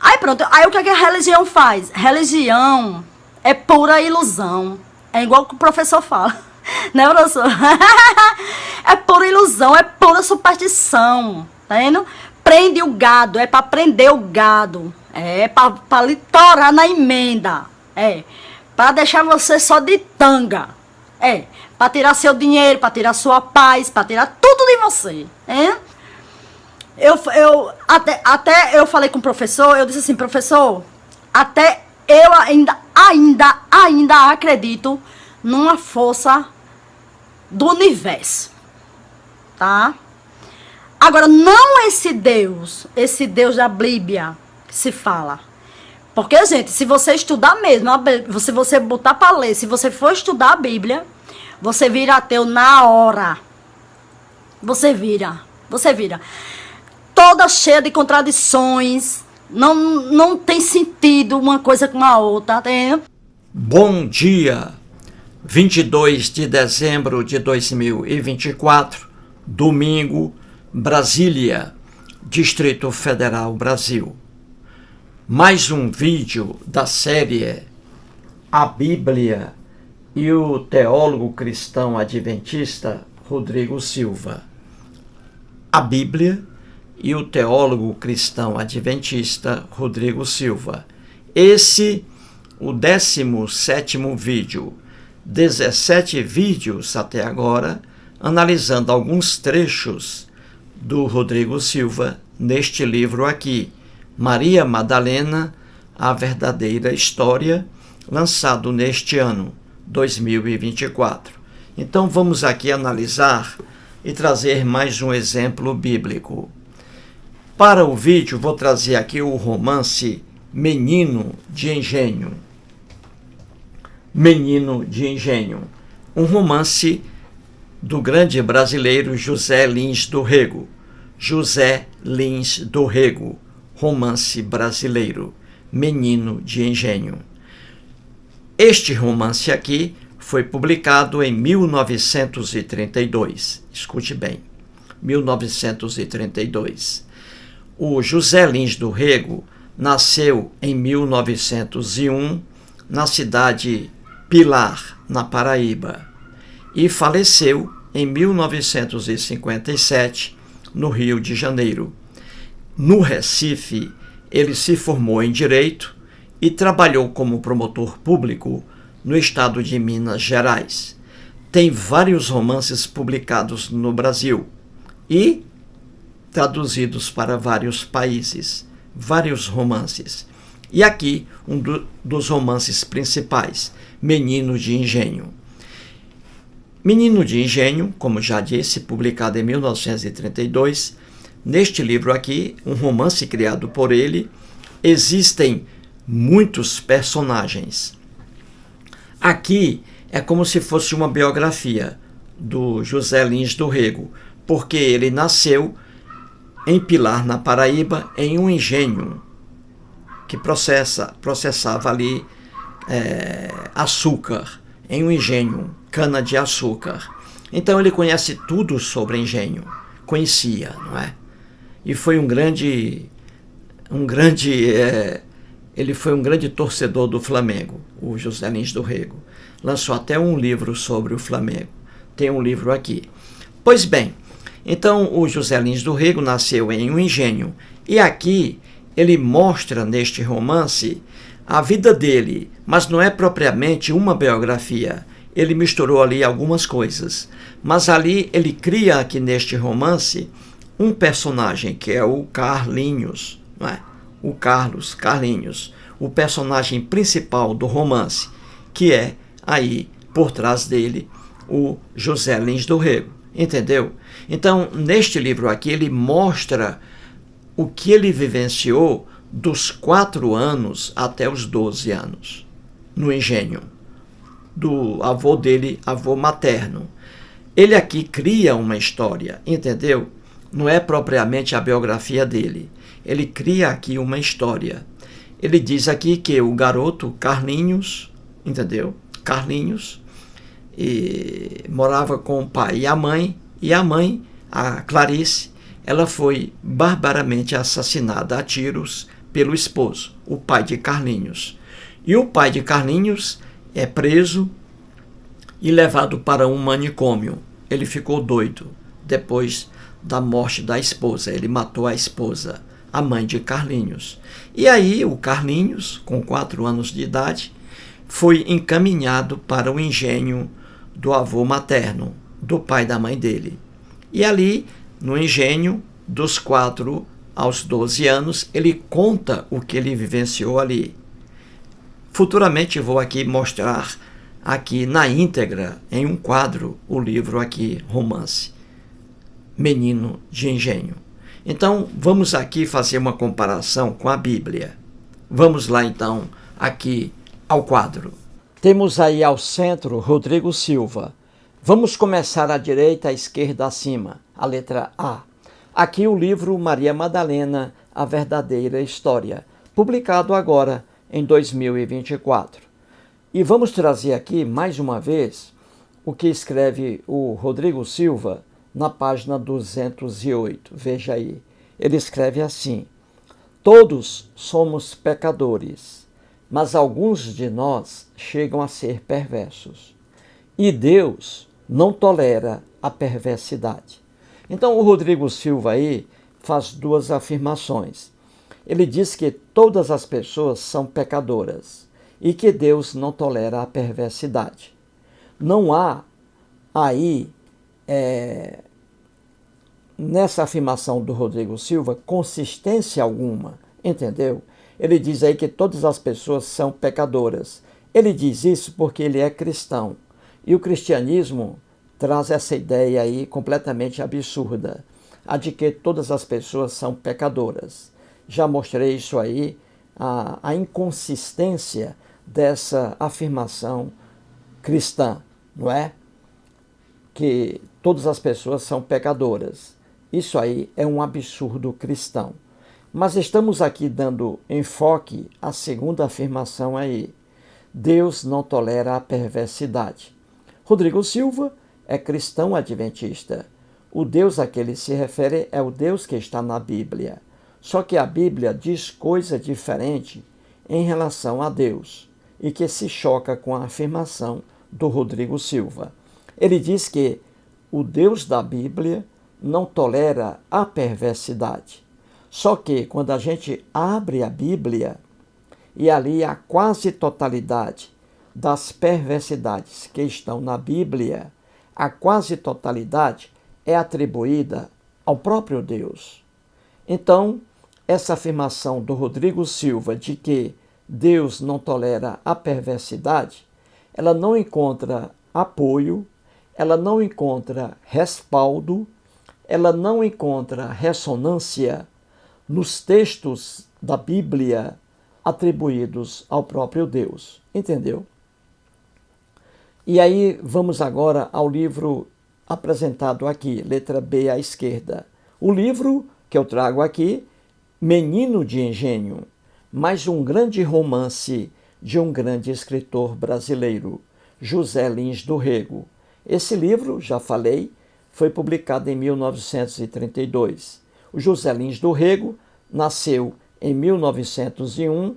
Aí pronto, aí o que a religião faz? Religião é pura ilusão. É igual que o professor fala. Né, professor? É pura ilusão, é pura superstição. Tá vendo? Prende o gado, é pra prender o gado. É pra lhe torar na emenda. É. Pra deixar você só de tanga. É. Pra tirar seu dinheiro, pra tirar sua paz, pra tirar tudo de você. É? Até eu falei com o professor, eu disse assim, professor, até eu ainda acredito numa força do universo, tá? Agora, não esse Deus da Bíblia que se fala. Porque, gente, se você estudar mesmo, se você botar para ler, se você for estudar a Bíblia, você vira ateu na hora. Você vira. Toda cheia de contradições, não tem sentido uma coisa com a outra, tá entendendo? Bom dia, 22 de dezembro de 2024, domingo, Brasília, Distrito Federal, Brasil. Mais um vídeo da série A Bíblia e o teólogo cristão adventista Rodrigo Silva. A Bíblia e o teólogo cristão adventista Rodrigo Silva. Esse, o 17º vídeo, 17 vídeos até agora, analisando alguns trechos do Rodrigo Silva neste livro aqui, Maria Madalena, a verdadeira história, lançado neste ano, 2024. Então vamos aqui analisar e trazer mais um exemplo bíblico. Para o vídeo, vou trazer aqui o romance Menino de Engenho. Menino de Engenho. Um romance do grande brasileiro José Lins do Rego. José Lins do Rego. Romance brasileiro. Menino de Engenho. Este romance aqui foi publicado em 1932. Escute bem. 1932. O José Lins do Rego nasceu em 1901 na cidade Pilar, na Paraíba, e faleceu em 1957 no Rio de Janeiro. No Recife, ele se formou em Direito e trabalhou como promotor público no estado de Minas Gerais. Tem vários romances publicados no Brasil e traduzidos para vários países, vários romances. E aqui, dos romances principais, Menino de Engenho. Menino de Engenho, como já disse, publicado em 1932. Neste livro aqui, um romance criado por ele, existem muitos personagens. Aqui é como se fosse uma biografia do José Lins do Rego, porque ele nasceu em Pilar, na Paraíba, em um engenho que processava ali açúcar, em um engenho, cana-de-açúcar. Então ele conhece tudo sobre engenho, conhecia, não é? E foi ele foi um grande torcedor do Flamengo, o José Lins do Rego. Lançou até um livro sobre o Flamengo. Tem um livro aqui. Pois bem, então o José Lins do Rego nasceu em um engenho. E aqui ele mostra neste romance a vida dele, mas não é propriamente uma biografia. Ele misturou ali algumas coisas. Mas ali ele cria aqui neste romance um personagem que é o Carlinhos, não é? O Carlinhos, o personagem principal do romance, que é aí, por trás dele, o José Lins do Rego, entendeu? Então, neste livro aqui, ele mostra o que ele vivenciou dos 4 anos até os 12 anos, no engenho, do avô dele, avô materno. Ele aqui cria uma história, entendeu? Não é propriamente a biografia dele. Ele cria aqui uma história. Ele diz aqui que o garoto Carlinhos, entendeu? Carlinhos, morava com o pai e a mãe, a Clarice, ela foi barbaramente assassinada a tiros pelo esposo, o pai de Carlinhos. E o pai de Carlinhos é preso e levado para um manicômio. Ele ficou doido depois da morte da esposa. Ele matou a esposa, a mãe de Carlinhos. E aí o Carlinhos, com 4 anos de idade, foi encaminhado para o engenho do avô materno, do pai da mãe dele. E ali, no engenho, dos 4 aos 12 anos, ele conta o que ele vivenciou ali. Futuramente vou aqui mostrar aqui na íntegra, em um quadro, o livro aqui, romance, Menino de Engenho. Então, vamos aqui fazer uma comparação com a Bíblia. Vamos lá, então, aqui ao quadro. Temos aí ao centro Rodrigo Silva. Vamos começar à direita, à esquerda, acima, a letra A. Aqui o livro Maria Madalena, A Verdadeira História, publicado agora em 2024. E vamos trazer aqui, mais uma vez, o que escreve o Rodrigo Silva na página 208. Veja aí. Ele escreve assim: todos somos pecadores, mas alguns de nós chegam a ser perversos. E Deus não tolera a perversidade. Então o Rodrigo Silva aí faz 2 afirmações. Ele diz que todas as pessoas são pecadoras e que Deus não tolera a perversidade. Não há aí, nessa afirmação do Rodrigo Silva, consistência alguma, entendeu? Ele diz aí que todas as pessoas são pecadoras. Ele diz isso porque ele é cristão. E o cristianismo traz essa ideia aí completamente absurda, a de que todas as pessoas são pecadoras. Já mostrei isso aí, a inconsistência dessa afirmação cristã, não é? Que todas as pessoas são pecadoras. Isso aí é um absurdo cristão. Mas estamos aqui dando enfoque à segunda afirmação aí. Deus não tolera a perversidade. Rodrigo Silva é cristão adventista. O Deus a que ele se refere é o Deus que está na Bíblia. Só que a Bíblia diz coisa diferente em relação a Deus e que se choca com a afirmação do Rodrigo Silva. Ele diz que o Deus da Bíblia não tolera a perversidade. Só que quando a gente abre a Bíblia e ali a quase totalidade das perversidades que estão na Bíblia, a quase totalidade é atribuída ao próprio Deus. Então, essa afirmação do Rodrigo Silva de que Deus não tolera a perversidade, ela não encontra apoio, ela não encontra respaldo, ela não encontra ressonância nos textos da Bíblia atribuídos ao próprio Deus. Entendeu? E aí vamos agora ao livro apresentado aqui, letra B à esquerda. O livro que eu trago aqui, Menino de Engenho, mais um grande romance de um grande escritor brasileiro, José Lins do Rego. Esse livro, já falei, foi publicado em 1932. O José Lins do Rego nasceu em 1901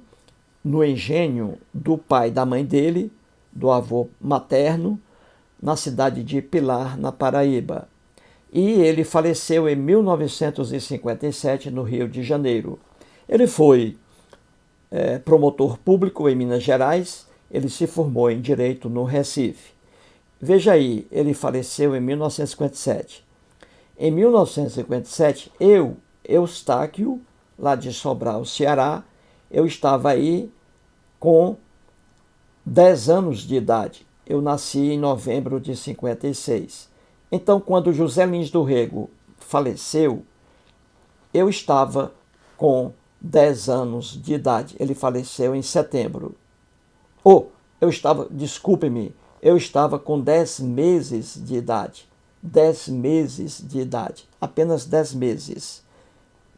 no engenho do pai e da mãe dele, do avô materno, na cidade de Pilar, na Paraíba. E ele faleceu em 1957 no Rio de Janeiro. Ele foi promotor público em Minas Gerais, ele se formou em Direito no Recife. Veja aí, ele faleceu em 1957. Em 1957, Eustáquio, lá de Sobral, Ceará, eu estava aí com 10 anos de idade. Eu nasci em novembro de 56. Então, quando José Lins do Rego faleceu, eu estava com 10 anos de idade. Ele faleceu em setembro. Eu estava com 10 meses de idade. 10 meses de idade. Apenas 10 meses.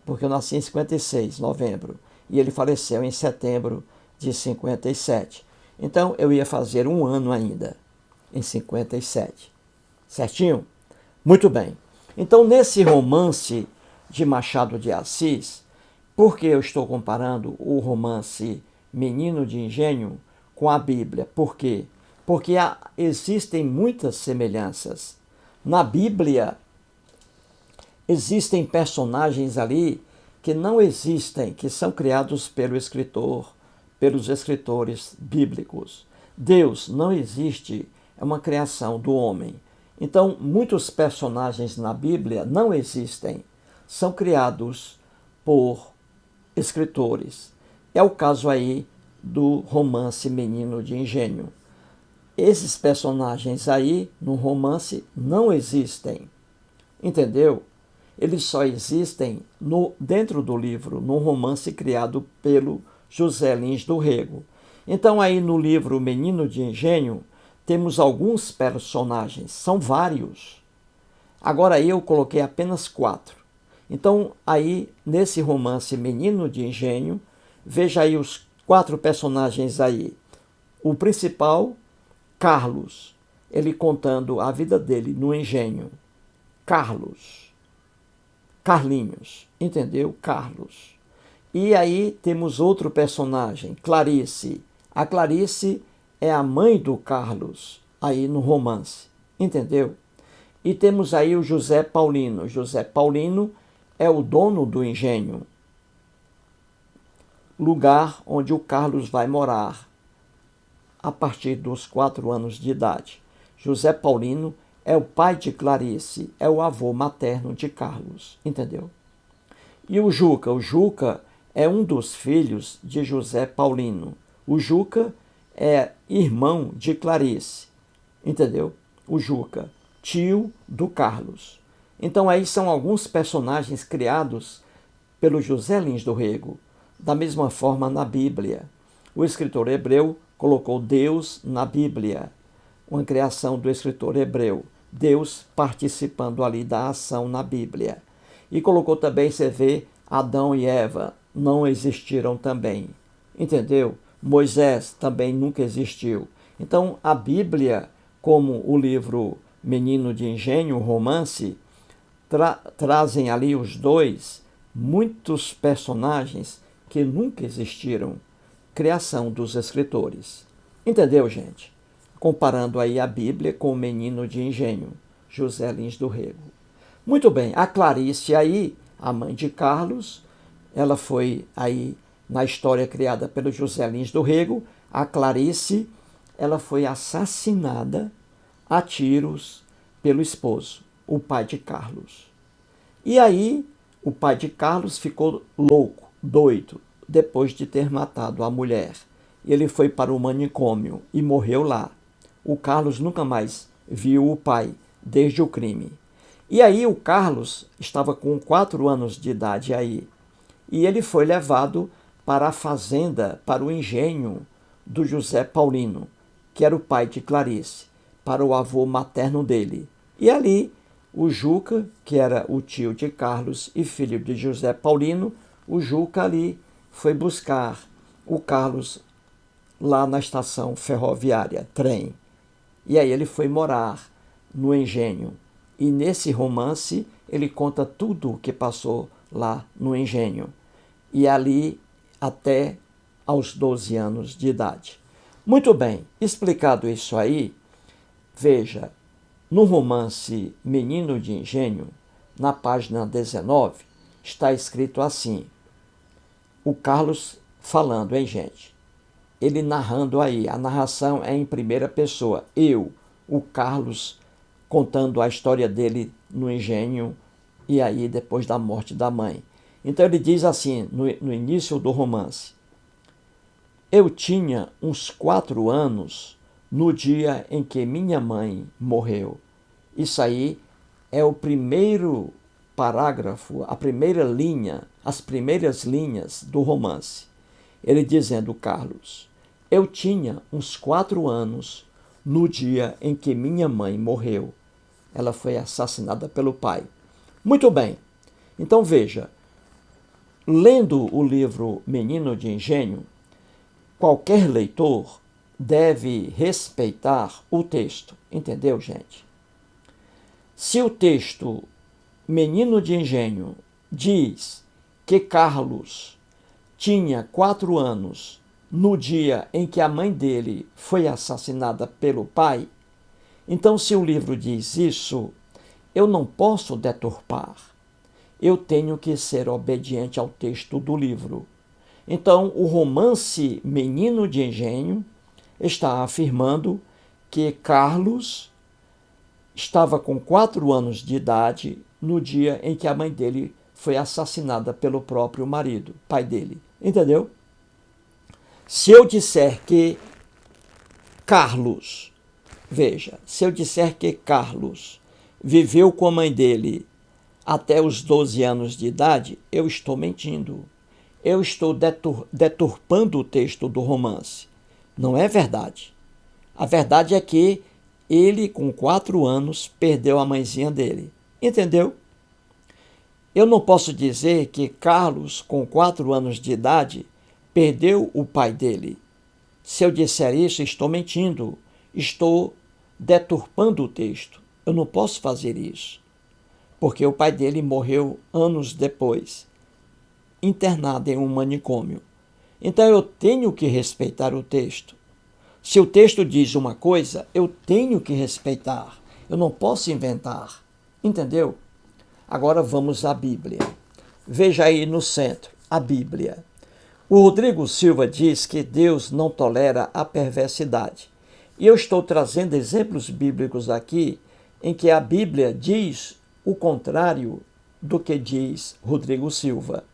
Porque eu nasci em 56, novembro. E ele faleceu em setembro de 57. Então, eu ia fazer 1 ano ainda, em 57. Certinho? Muito bem. Então, nesse romance de Machado de Assis, Por que eu estou comparando o romance Menino de Engenho com a Bíblia? Por quê? Porque existem muitas semelhanças. Na Bíblia, existem personagens ali que não existem, que são criados pelo escritor, pelos escritores bíblicos. Deus não existe, é uma criação do homem. Então, muitos personagens na Bíblia não existem, são criados por escritores. É o caso aí do romance Menino de Engenho. Esses personagens aí, no romance, não existem. Entendeu? Eles só existem dentro do livro, num romance criado pelo José Lins do Rego. Então, aí no livro Menino de Engenho, temos alguns personagens, são vários. Agora aí eu coloquei apenas 4. Então, aí, nesse romance Menino de Engenho, veja aí os 4 personagens aí. O principal, Carlos, ele contando a vida dele no engenho. Carlinhos, entendeu? Carlos. E aí temos outro personagem, Clarice. A Clarice é a mãe do Carlos, aí no romance, entendeu? E temos aí o José Paulino. José Paulino é o dono do engenho, lugar onde o Carlos vai morar a partir dos 4 anos de idade. José Paulino é o pai de Clarice, é o avô materno de Carlos, entendeu? E o Juca é um dos filhos de José Paulino. O Juca é irmão de Clarice, entendeu? O Juca, tio do Carlos. Então aí são alguns personagens criados pelo José Lins do Rego. Da mesma forma na Bíblia. O escritor hebreu colocou Deus na Bíblia, uma criação do escritor hebreu. Deus participando ali da ação na Bíblia. E colocou também, você vê, Adão e Eva não existiram também. Entendeu? Moisés também nunca existiu. Então, a Bíblia, como o livro Menino de Engenho, romance, trazem ali os dois muitos personagens que nunca existiram, criação dos escritores. Entendeu, gente? Comparando aí a Bíblia com o Menino de Engenho, José Lins do Rego. Muito bem, a Clarice aí, a mãe de Carlos, ela foi aí na história criada pelo José Lins do Rego, a Clarice, ela foi assassinada a tiros pelo esposo, o pai de Carlos. E aí, o pai de Carlos ficou louco, doido, depois de ter matado a mulher. Ele foi para o manicômio e morreu lá. O Carlos nunca mais viu o pai, desde o crime. E aí o Carlos estava com 4 anos de idade aí. E ele foi levado para a fazenda, para o engenho do José Paulino, que era o pai de Clarice, para o avô materno dele. E ali o Juca, que era o tio de Carlos e filho de José Paulino, o Juca ali foi buscar o Carlos lá na estação ferroviária, trem. E aí ele foi morar no engenho. E nesse romance ele conta tudo o que passou lá no engenho. E ali até aos 12 anos de idade. Muito bem, explicado isso aí, veja, no romance Menino de Engenho, na página 19, está escrito assim, o Carlos falando, hein, gente? Ele narrando aí, a narração é em primeira pessoa. Eu, o Carlos, contando a história dele no engenho e aí depois da morte da mãe. Então ele diz assim, no início do romance, eu tinha uns 4 anos no dia em que minha mãe morreu. Isso aí é o primeiro parágrafo, a primeira linha, as primeiras linhas do romance. Ele dizendo, Carlos, eu tinha uns 4 anos no dia em que minha mãe morreu. Ela foi assassinada pelo pai. Muito bem. Então veja, lendo o livro Menino de Engenho, qualquer leitor deve respeitar o texto. Entendeu, gente? Se o texto Menino de Engenho diz que Carlos tinha 4 anos no dia em que a mãe dele foi assassinada pelo pai, então se o livro diz isso, eu não posso deturpar. Eu tenho que ser obediente ao texto do livro. Então, o romance Menino de Engenho está afirmando que Carlos estava com 4 anos de idade no dia em que a mãe dele foi assassinada pelo próprio marido, pai dele. Entendeu? Se eu disser que Carlos, veja, se eu disser que Carlos viveu com a mãe dele até os 12 anos de idade, eu estou mentindo. Eu estou deturpando o texto do romance. Não é verdade. A verdade é que ele, com 4 anos, perdeu a mãezinha dele. Entendeu? Eu não posso dizer que Carlos, com 4 anos de idade, perdeu o pai dele. Se eu disser isso, estou mentindo. Estou deturpando o texto. Eu não posso fazer isso. Porque o pai dele morreu anos depois, internado em um manicômio. Então eu tenho que respeitar o texto. Se o texto diz uma coisa, eu tenho que respeitar. Eu não posso inventar. Entendeu? Agora vamos à Bíblia. Veja aí no centro, a Bíblia. O Rodrigo Silva diz que Deus não tolera a perversidade. E eu estou trazendo exemplos bíblicos aqui em que a Bíblia diz o contrário do que diz Rodrigo Silva.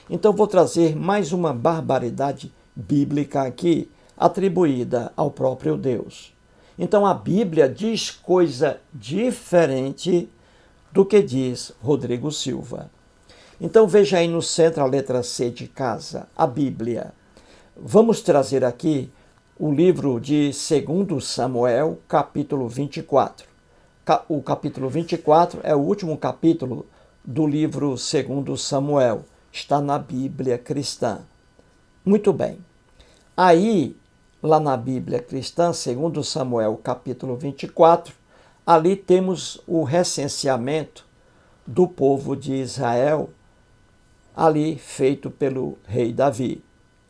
Então vou trazer mais uma barbaridade bíblica aqui, atribuída ao próprio Deus. Então a Bíblia diz coisa diferente do que diz Rodrigo Silva. Então veja aí no centro a letra C de casa, a Bíblia. Vamos trazer aqui o livro de 2 Samuel, capítulo 24. O capítulo 24 é o último capítulo do livro 2 Samuel. Está na Bíblia cristã. Muito bem. Aí, lá na Bíblia cristã, 2 Samuel, capítulo 24, ali temos o recenseamento do povo de Israel, ali feito pelo rei Davi,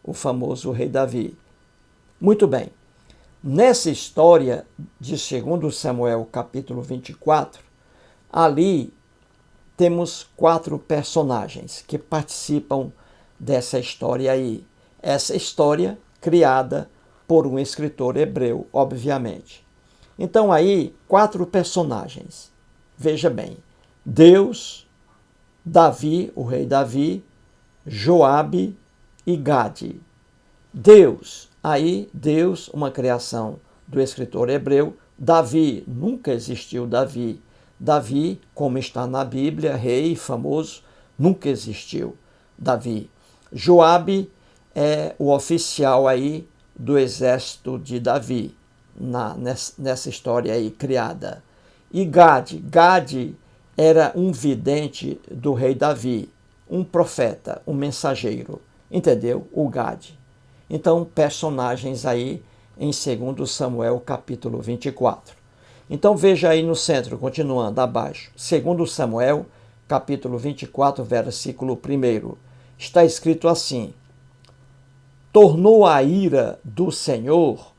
o famoso rei Davi. Muito bem. Nessa história de 2 Samuel, capítulo 24, ali temos 4 personagens que participam dessa história aí. Essa história criada por um escritor hebreu, obviamente. Então aí, 4 personagens. Veja bem, Deus, Davi, o rei Davi, Joabe e Gade. Deus, aí Deus, uma criação do escritor hebreu. Davi, nunca existiu Davi. Davi, como está na Bíblia, rei famoso, nunca existiu Davi. Joabe é o oficial aí do exército de Davi, nessa história aí criada. E Gade era um vidente do rei Davi, um profeta, um mensageiro. Entendeu? O Gade. Então, personagens aí em 2 Samuel, capítulo 24. Então, veja aí no centro, continuando abaixo. 2 Samuel, capítulo 24, versículo 1. Está escrito assim: tornou a ira do Senhor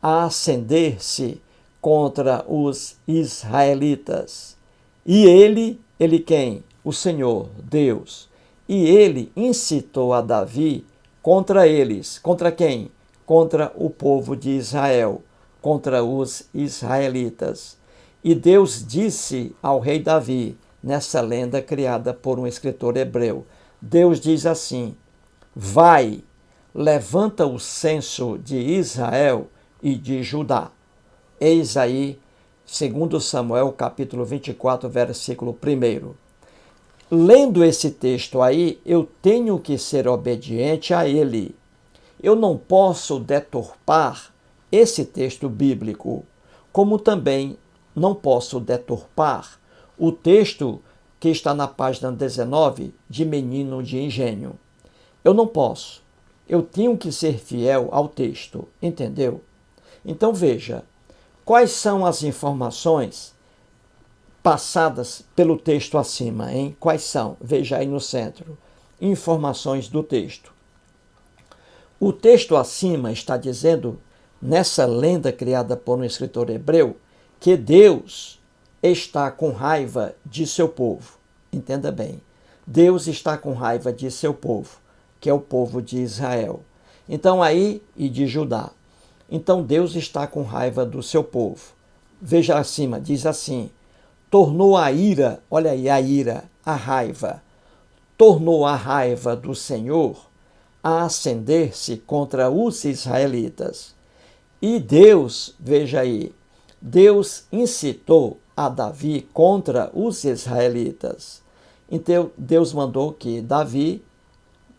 a acender-se contra os israelitas. E ele quem? O Senhor, Deus. E ele incitou a Davi contra eles. Contra quem? Contra o povo de Israel, contra os israelitas. E Deus disse ao rei Davi, nessa lenda criada por um escritor hebreu, Deus diz assim: vai, levanta o censo de Israel e de Judá. Eis aí, 2 Samuel, capítulo 24, versículo 1. Lendo esse texto aí, eu tenho que ser obediente a ele. Eu não posso deturpar esse texto bíblico, como também não posso deturpar o texto que está na página 19 de Menino de Engenho. Eu não posso. Eu tenho que ser fiel ao texto, entendeu? Então veja, quais são as informações passadas pelo texto acima, hein? Quais são? Veja aí no centro. informações do texto. O texto acima está dizendo, nessa lenda criada por um escritor hebreu, que Deus está com raiva de seu povo. Entenda bem, Deus está com raiva de seu povo, que é o povo de Israel. Então aí, e de Judá. Então Deus está com raiva do seu povo. Veja acima, diz assim, tornou a ira, olha aí a ira, a raiva, tornou a raiva do Senhor a acender-se contra os israelitas. E Deus, veja aí, Deus incitou a Davi contra os israelitas. Então Deus mandou que Davi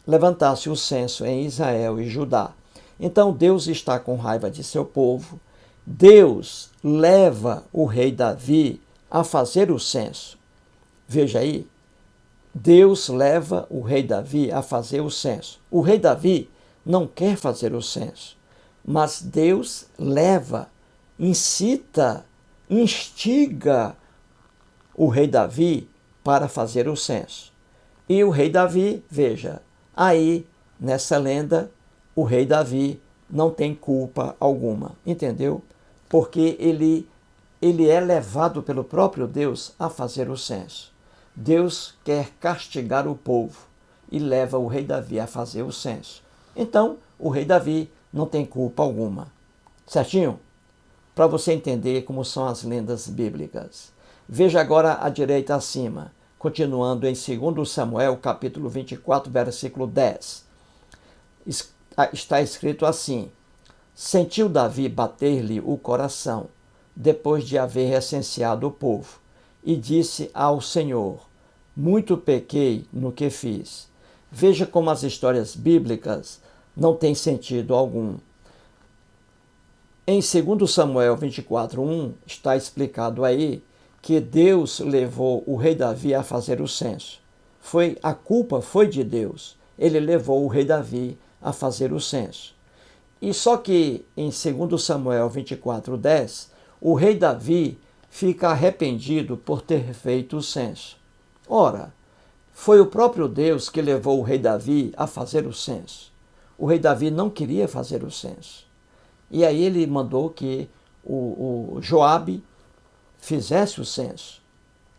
levantasse o censo em Israel e Judá. Então Deus está com raiva de seu povo. Deus leva o rei Davi a fazer o censo. Veja aí, Deus leva o rei Davi a fazer o censo. O rei Davi não quer fazer o censo, mas Deus leva, incita, instiga o rei Davi para fazer o censo. E o rei Davi, veja, aí nessa lenda, o rei Davi não tem culpa alguma, entendeu? Porque ele é levado pelo próprio Deus a fazer o censo. Deus quer castigar o povo e leva o rei Davi a fazer o censo. Então, o rei Davi não tem culpa alguma. Certinho? Para você entender como são as lendas bíblicas. Veja agora à direita acima, continuando em 2 Samuel, capítulo 24, versículo 10. Está escrito assim, sentiu Davi bater-lhe o coração, depois de haver recenseado o povo, e disse ao Senhor, muito pequei no que fiz. Veja como as histórias bíblicas não têm sentido algum. Em 2 Samuel 24:1 está explicado aí que Deus levou o rei Davi a fazer o censo. A culpa foi de Deus. Ele levou o rei Davi a fazer o censo. E só que em 2 Samuel 24:10, o rei Davi fica arrependido por ter feito o censo. Ora, foi o próprio Deus que levou o rei Davi a fazer o censo. O rei Davi não queria fazer o censo. E aí ele mandou que o Joabe fizesse o censo.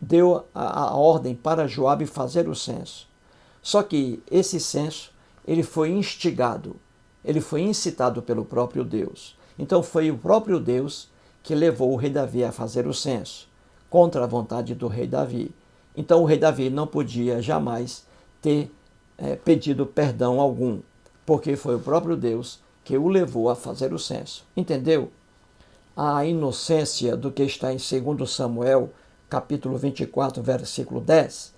Deu a ordem para Joabe fazer o censo. Só que esse censo, ele foi instigado, ele foi incitado pelo próprio Deus. Então foi o próprio Deus que levou o rei Davi a fazer o censo, contra a vontade do rei Davi. Então o rei Davi não podia jamais ter pedido perdão algum, porque foi o próprio Deus que o levou a fazer o censo. Entendeu? A inocência do que está em 2 Samuel, capítulo 24, versículo 10.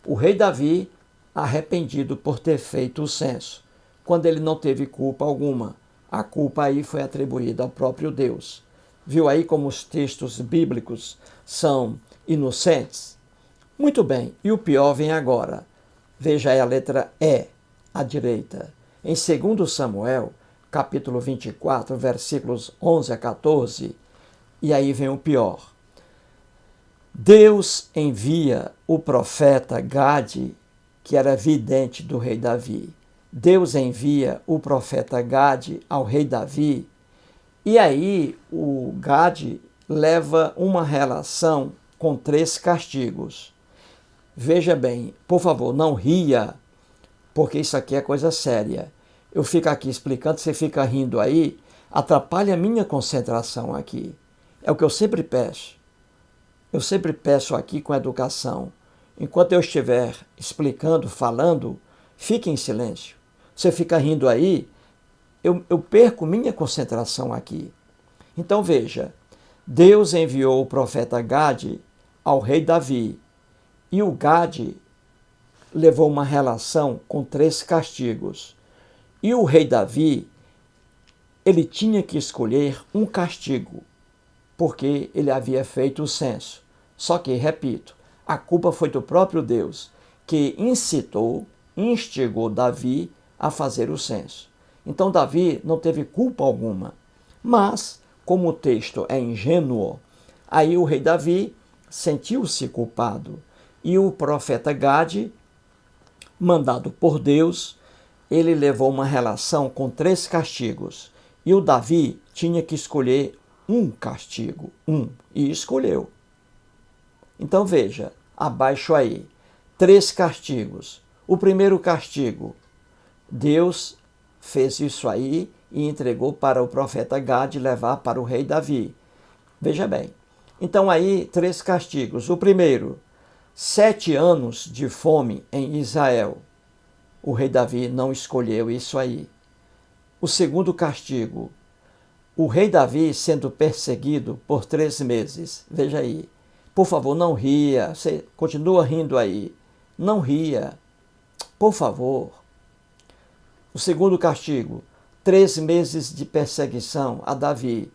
O rei Davi, arrependido por ter feito o censo, quando ele não teve culpa alguma. A culpa aí foi atribuída ao próprio Deus. Viu aí como os textos bíblicos são inocentes? Muito bem, e o pior vem agora. Veja aí a letra E, à direita. Em 2 Samuel, capítulo 24, versículos 11 a 14, e aí vem o pior. Deus envia o profeta Gade, que era vidente do rei Davi. Deus envia o profeta Gade ao rei Davi, e aí o Gade leva uma relação com 3 castigos. Veja bem, por favor, não ria, porque isso aqui é coisa séria. Eu fico aqui explicando, você fica rindo aí, atrapalha a minha concentração aqui. É o que eu sempre peço. Eu sempre peço aqui com educação. Enquanto eu estiver explicando, falando, fique em silêncio. Você fica rindo aí, eu perco minha concentração aqui. Então veja, Deus enviou o profeta Gade ao rei Davi, e o Gade levou uma relação com 3 castigos. E o rei Davi, ele tinha que escolher um castigo, porque ele havia feito o censo. Só que, repito, a culpa foi do próprio Deus, que incitou, instigou Davi a fazer o censo. Então Davi não teve culpa alguma. Mas, como o texto é ingênuo, aí o rei Davi sentiu-se culpado. E o profeta Gade mandado por Deus, ele levou uma relação com 3 castigos. E o Davi tinha que escolher um castigo, e escolheu. Então veja, abaixo aí, 3 castigos. O primeiro castigo, Deus fez isso aí e entregou para o profeta Gade levar para o rei Davi. Veja bem, então aí 3 castigos. O primeiro, 7 anos de fome em Israel. O rei Davi não escolheu isso aí. O segundo castigo, o rei Davi sendo perseguido por 3 meses. Veja aí. Por favor, não ria. Você continua rindo aí. Não ria. Por favor. O segundo castigo, 3 meses de perseguição a Davi.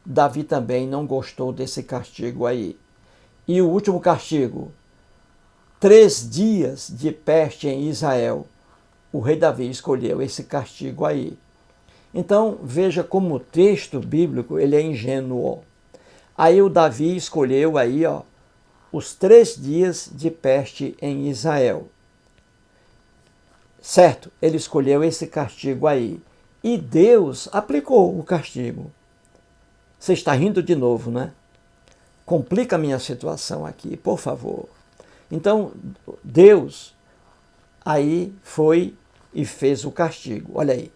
Davi também não gostou desse castigo aí. E o último castigo, 3 dias de peste em Israel. O rei Davi escolheu esse castigo aí. Então, veja como o texto bíblico ele é ingênuo. Aí o Davi escolheu aí, os 3 dias de peste em Israel. Certo, ele escolheu esse castigo aí. E Deus aplicou o castigo. Você está rindo de novo, né? Complica a minha situação aqui, por favor. Então, Deus aí foi e fez o castigo. Olha aí.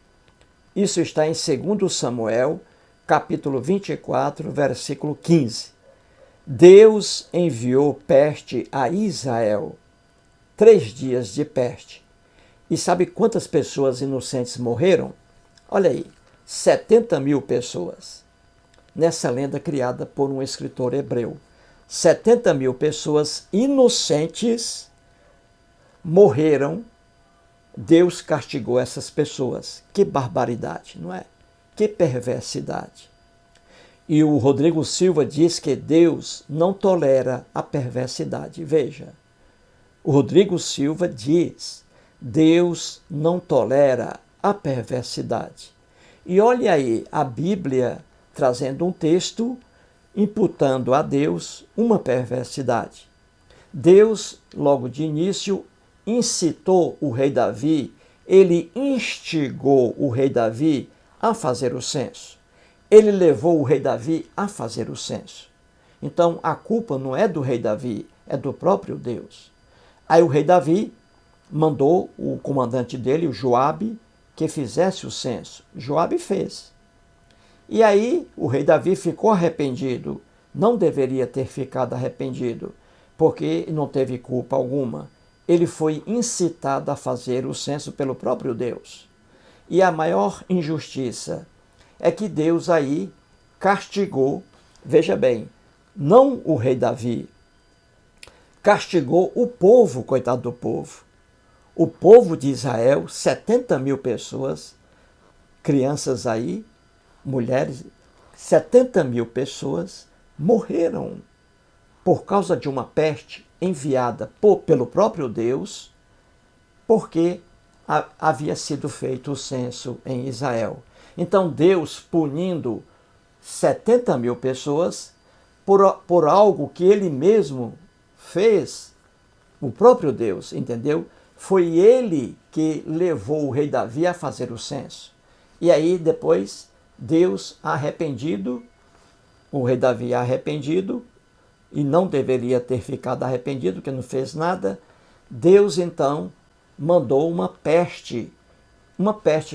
Isso está em 2 Samuel, capítulo 24, versículo 15. Deus enviou peste a Israel, 3 dias de peste. E sabe quantas pessoas inocentes morreram? Olha aí, 70.000 pessoas. Nessa lenda criada por um escritor hebreu. 70.000 pessoas inocentes morreram. Deus castigou essas pessoas. Que barbaridade, não é? Que perversidade. E o Rodrigo Silva diz que Deus não tolera a perversidade. Veja, o Rodrigo Silva diz, Deus não tolera a perversidade. E olha aí, a Bíblia trazendo um texto imputando a Deus uma perversidade. Deus, logo de início, incitou o rei Davi, ele instigou o rei Davi a fazer o censo. Ele levou o rei Davi a fazer o censo. Então, a culpa não é do rei Davi, é do próprio Deus. Aí o rei Davi mandou o comandante dele, o Joabe, que fizesse o censo. Joabe fez. E aí o rei Davi ficou arrependido. Não deveria ter ficado arrependido, porque não teve culpa alguma. Ele foi incitado a fazer o censo pelo próprio Deus. E a maior injustiça é que Deus aí castigou, veja bem, não o rei Davi, castigou o povo, coitado do povo. O povo de Israel, 70.000 pessoas, crianças aí, mulheres, 70.000 pessoas morreram por causa de uma peste enviada pelo próprio Deus, porque havia sido feito o censo em Israel. Então Deus punindo 70.000 pessoas por algo que ele mesmo fez, o próprio Deus, entendeu? Foi ele que levou o rei Davi a fazer o censo. E aí depois Deus arrependido, o rei Davi arrependido, e não deveria ter ficado arrependido, porque não fez nada, Deus então mandou uma peste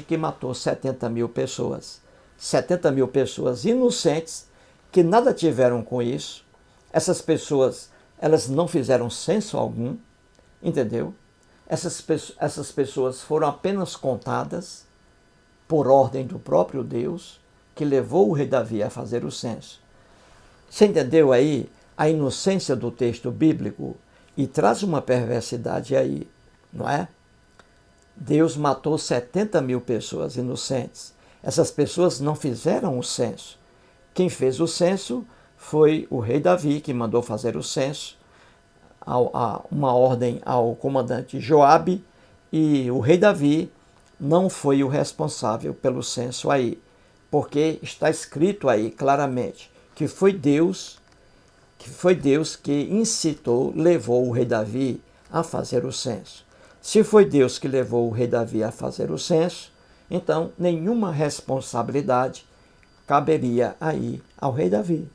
que matou 70.000 pessoas. 70.000 pessoas inocentes que nada tiveram com isso. Essas pessoas, elas não fizeram censo algum, entendeu? Essas pessoas foram apenas contadas por ordem do próprio Deus, que levou o rei Davi a fazer o censo. Você entendeu aí a inocência do texto bíblico? E traz uma perversidade aí, não é? Deus matou 70.000 pessoas inocentes. Essas pessoas não fizeram o censo. Quem fez o censo foi o rei Davi, que mandou fazer o censo, uma ordem ao comandante Joabe, e o rei Davi não foi o responsável pelo censo aí, porque está escrito aí claramente que foi Deus que incitou, levou o rei Davi a fazer o censo. Se foi Deus que levou o rei Davi a fazer o censo, então nenhuma responsabilidade caberia aí ao rei Davi.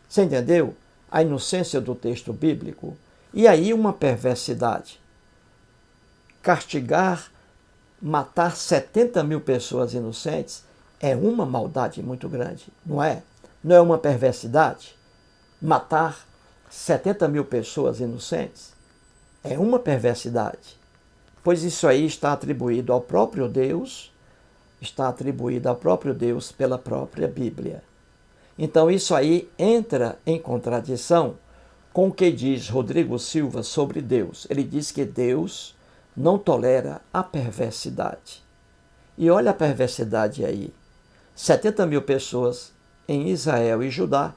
Você entendeu? A inocência do texto bíblico. E aí uma perversidade. Castigar, matar 70 mil pessoas inocentes é uma maldade muito grande, não é? Não é uma perversidade? Matar 70 mil pessoas inocentes é uma perversidade. Pois isso aí está atribuído ao próprio Deus, pela própria Bíblia. Então isso aí entra em contradição com o que diz Rodrigo Silva sobre Deus. Ele diz que Deus não tolera a perversidade. E olha a perversidade aí. 70 mil pessoas em Israel e Judá,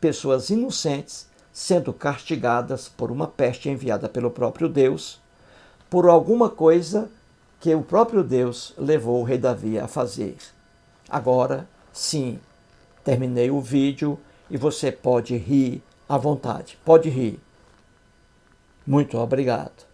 pessoas inocentes, sendo castigadas por uma peste enviada pelo próprio Deus, por alguma coisa que o próprio Deus levou o rei Davi a fazer. Agora, sim, terminei o vídeo e você pode rir à vontade. Pode rir. Muito obrigado.